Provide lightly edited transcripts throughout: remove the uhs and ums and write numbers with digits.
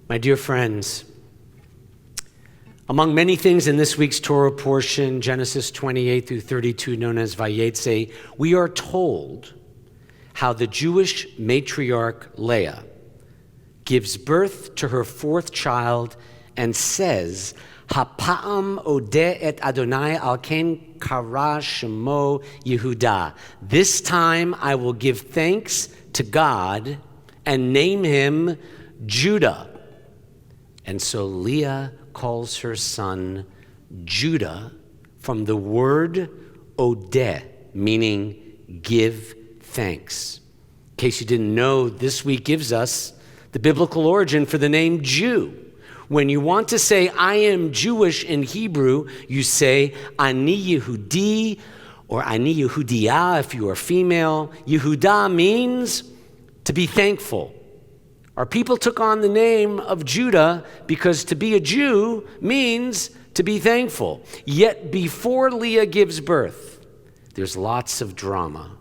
My dear friends, among many things in this week's Torah portion, Genesis 28 through 32, known as Vayetze, we are told how the Jewish matriarch Leah gives birth to her fourth child and says, Hapa'am odeh et Adonai al ken kara shemo Yehuda. This time I will give thanks to God and name him Judah. And so Leah calls her son Judah from the word odeh, meaning give thanks. In case you didn't know, this week gives us the biblical origin for the name Jew. When you want to say, I am Jewish in Hebrew, you say, Ani Yehudi, or Ani Yehudiah if you are female. Yehudah means to be thankful. Our people took on the name of Judah because to be a Jew means to be thankful. Yet before Leah gives birth, there's lots of drama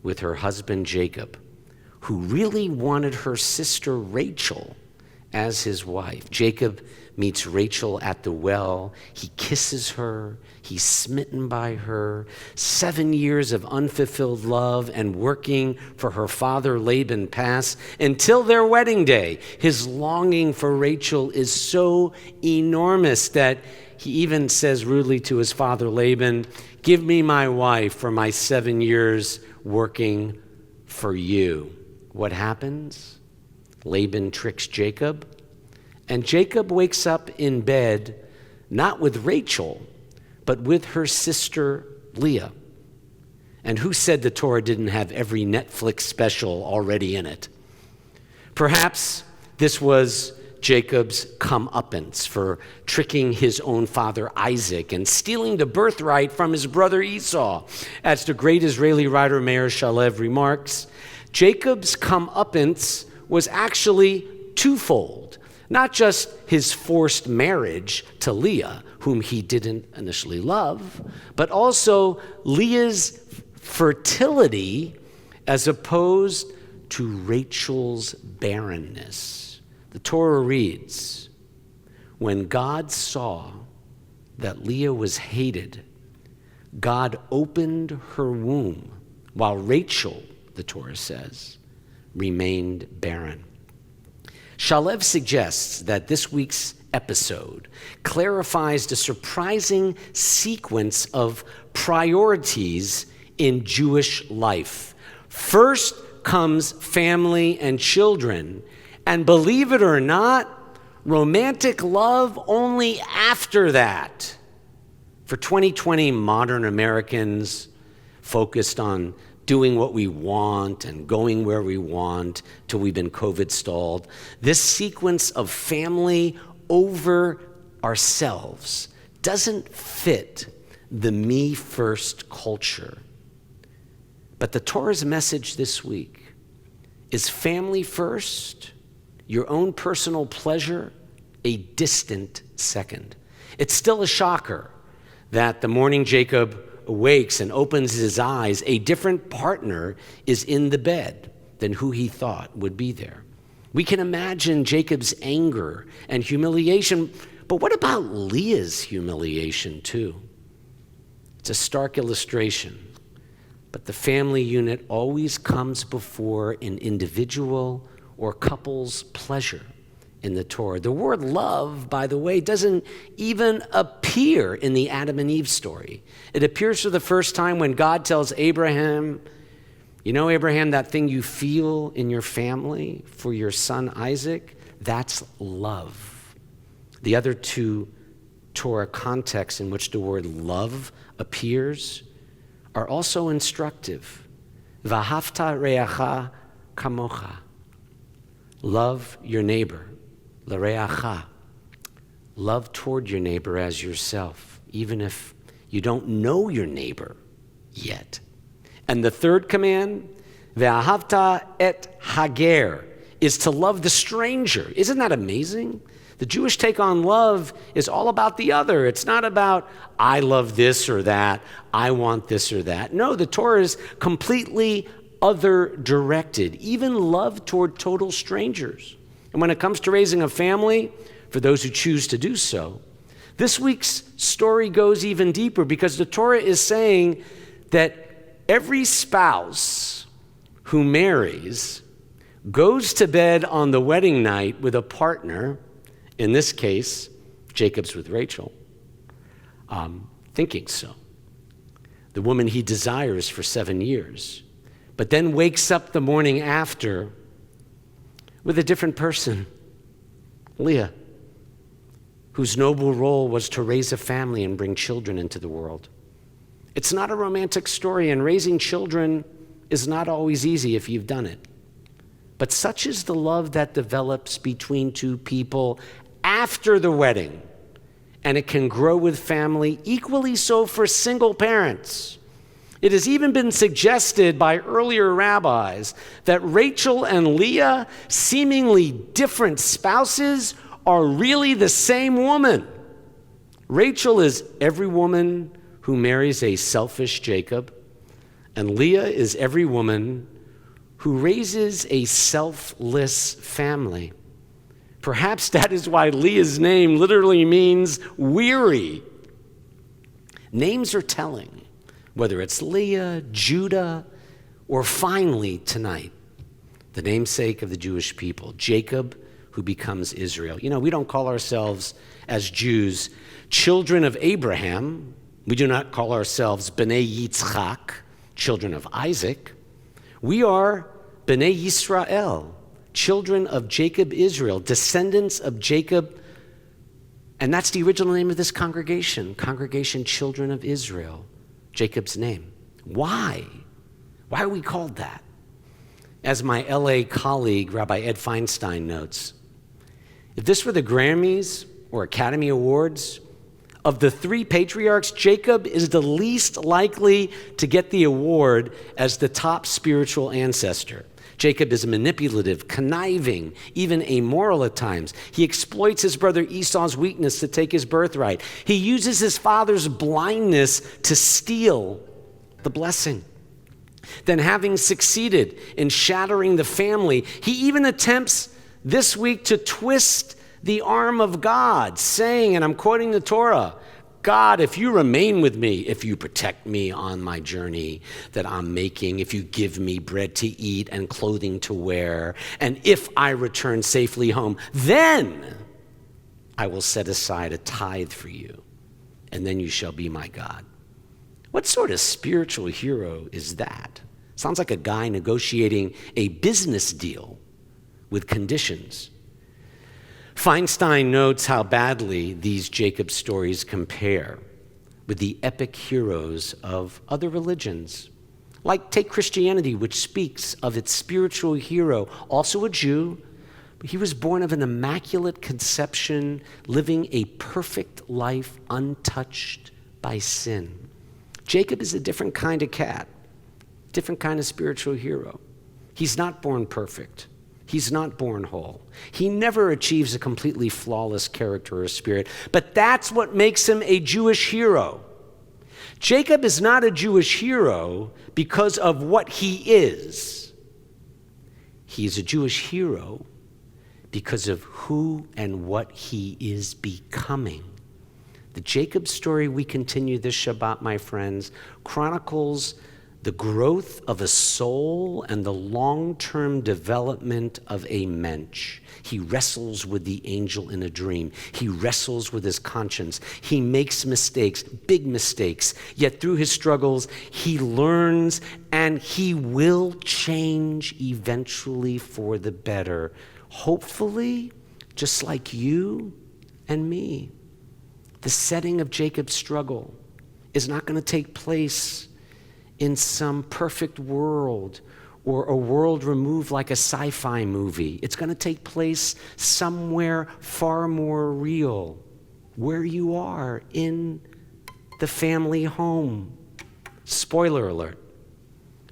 with her husband Jacob, who really wanted her sister Rachel as his wife. Jacob meets Rachel at the well. He kisses her. He's smitten by her. 7 years of unfulfilled love and working for her father Laban pass until their wedding day. His longing for Rachel is so enormous that he even says rudely to his father Laban, give me my wife for my 7 years working for you. What happens? Laban tricks Jacob, and Jacob wakes up in bed, not with Rachel, but with her sister Leah. And who said the Torah didn't have every Netflix special already in it? Perhaps this was Jacob's comeuppance for tricking his own father Isaac and stealing the birthright from his brother Esau. As the great Israeli writer Meir Shalev remarks, Jacob's comeuppance was actually twofold. Not just his forced marriage to Leah, whom he didn't initially love, but also Leah's fertility as opposed to Rachel's barrenness. The Torah reads, when God saw that Leah was hated, God opened her womb, while Rachel, the Torah says, remained barren. Shalev suggests that this week's episode clarifies the surprising sequence of priorities in Jewish life. First comes family and children, and believe it or not, romantic love only after that. For 2020 modern Americans focused on doing what we want and going where we want till we've been COVID stalled. This sequence of family over ourselves doesn't fit the me first culture. But the Torah's message this week is family first, your own personal pleasure, a distant second. It's still a shocker that the morning Jacob awakes and opens his eyes, a different partner is in the bed than who he thought would be there. We can imagine Jacob's anger and humiliation, but what about Leah's humiliation too? It's a stark illustration, but the family unit always comes before an individual or couple's pleasure in the Torah. The word love, by the way, doesn't even appear in the Adam and Eve story. It appears for the first time when God tells Abraham, you know, Abraham, that thing you feel in your family for your son Isaac, that's love. The other two Torah contexts in which the word love appears are also instructive. V'ahavta re'acha kamocha. Love your neighbor. L'reacha. Love toward your neighbor as yourself, even if you don't know your neighbor yet. And the third command, ve'ahavta et hager, is to love the stranger. Isn't that amazing? The Jewish take on love is all about the other. It's not about, I love this or that, I want this or that. No, the Torah is completely other-directed, even love toward total strangers. And when it comes to raising a family, for those who choose to do so, this week's story goes even deeper because the Torah is saying that every spouse who marries goes to bed on the wedding night with a partner, in this case, Jacob's with Rachel, thinking so. The woman he desires for 7 years, but then wakes up the morning after with a different person, Leah, whose noble role was to raise a family and bring children into the world. It's not a romantic story, and raising children is not always easy if you've done it. But such is the love that develops between two people after the wedding, and it can grow with family, equally so for single parents. It has even been suggested by earlier rabbis that Rachel and Leah, seemingly different spouses, are really the same woman. Rachel is every woman who marries a selfish Jacob, and Leah is every woman who raises a selfless family. Perhaps that is why Leah's name literally means weary. Names are telling, whether it's Leah, Judah, or finally tonight, the namesake of the Jewish people, Jacob, who becomes Israel. You know, we don't call ourselves, as Jews, children of Abraham. We do not call ourselves B'nai Yitzchak, children of Isaac. We are B'nai Yisrael, children of Jacob Israel, descendants of Jacob. And that's the original name of this congregation, Congregation Children of Israel, Jacob's name. Why? Why are we called that? As my LA colleague, Rabbi Ed Feinstein, notes, if this were the Grammys or Academy Awards, of the three patriarchs, Jacob is the least likely to get the award as the top spiritual ancestor. Jacob is manipulative, conniving, even amoral at times. He exploits his brother Esau's weakness to take his birthright. He uses his father's blindness to steal the blessing. Then, having succeeded in shattering the family, he even attempts this week to twist the arm of God, saying, and I'm quoting the Torah, God, if you remain with me, if you protect me on my journey that I'm making, if you give me bread to eat and clothing to wear, and if I return safely home, then I will set aside a tithe for you, and then you shall be my God. What sort of spiritual hero is that? Sounds like a guy negotiating a business deal with conditions. Feinstein notes how badly these Jacob stories compare with the epic heroes of other religions. Like, take Christianity, which speaks of its spiritual hero, also a Jew, but he was born of an immaculate conception, living a perfect life untouched by sin. Jacob is a different kind of cat, different kind of spiritual hero. He's not born perfect. He's not born whole. He never achieves a completely flawless character or spirit, but that's what makes him a Jewish hero. Jacob is not a Jewish hero because of what he is. He's a Jewish hero because of who and what he is becoming. The Jacob story we continue this Shabbat, my friends, chronicles the growth of a soul and the long-term development of a mensch. He wrestles with the angel in a dream. He wrestles with his conscience. He makes mistakes, big mistakes, yet through his struggles, he learns and he will change eventually for the better. Hopefully, just like you and me. The setting of Jacob's struggle is not going to take place in some perfect world or a world removed like a sci-fi movie. It's going to take place somewhere far more real, where you are in the family home. Spoiler alert,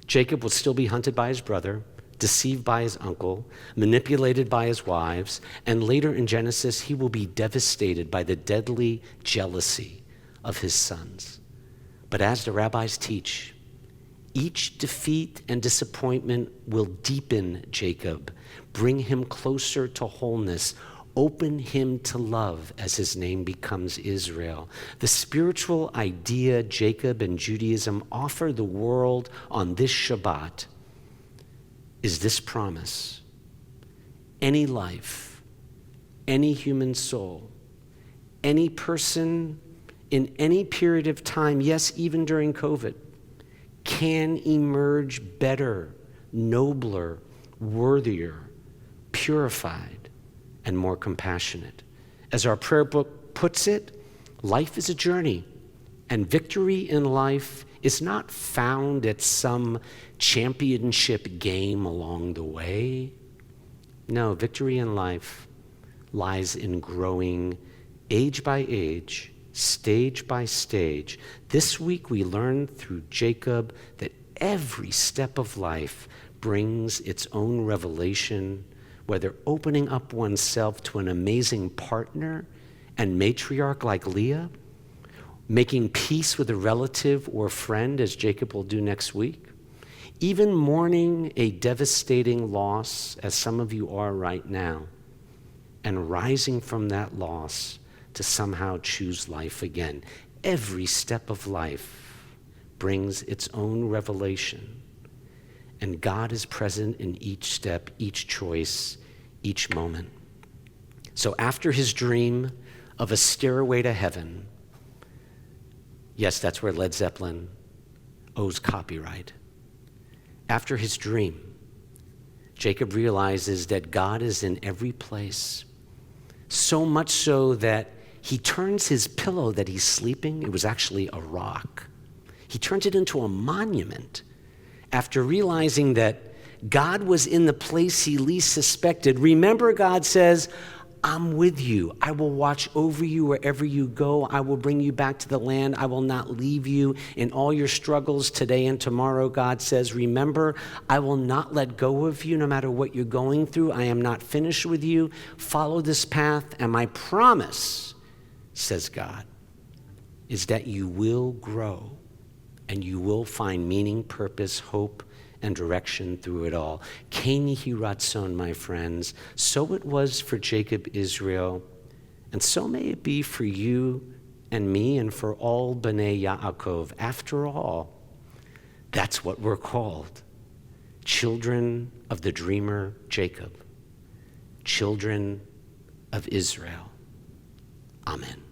Jacob will still be hunted by his brother, deceived by his uncle, manipulated by his wives, and later in Genesis, he will be devastated by the deadly jealousy of his sons. But as the rabbis teach, each defeat and disappointment will deepen Jacob, Bring him closer to wholeness. Open him to love as his name becomes Israel. The spiritual idea Jacob and Judaism offer the world on this Shabbat is this promise. Any life, any human soul, any person in any period of time, yes, even during COVID, can emerge better, nobler, worthier, purified, and more compassionate. As our prayer book puts it, life is a journey, and victory in life is not found at some championship game along the way. No, victory in life lies in growing age by age, stage by stage. This week we learned through Jacob that every step of life brings its own revelation, whether opening up oneself to an amazing partner and matriarch like Leah, making peace with a relative or friend, as Jacob will do next week, even mourning a devastating loss, as some of you are right now, and rising from that loss to somehow choose life again. Every step of life brings its own revelation, and God is present in each step, each choice, each moment. So after his dream of a stairway to heaven, yes, that's where Led Zeppelin owes copyright. After his dream, Jacob realizes that God is in every place, so much so that he turns his pillow that he's sleeping, it was actually a rock, he turns it into a monument after realizing that God was in the place he least suspected. Remember, God says, I'm with you. I will watch over you wherever you go. I will bring you back to the land. I will not leave you in all your struggles today and tomorrow. God says, remember, I will not let go of you no matter what you're going through. I am not finished with you. Follow this path, and my promise, says God, is that you will grow and you will find meaning, purpose, hope, and direction through it all. Ken Yehi Ratzon, my friends. So it was for Jacob, Israel, and so may it be for you and me and for all B'nai Yaakov. After all, that's what we're called. Children of the dreamer Jacob. Children of Israel. Amen.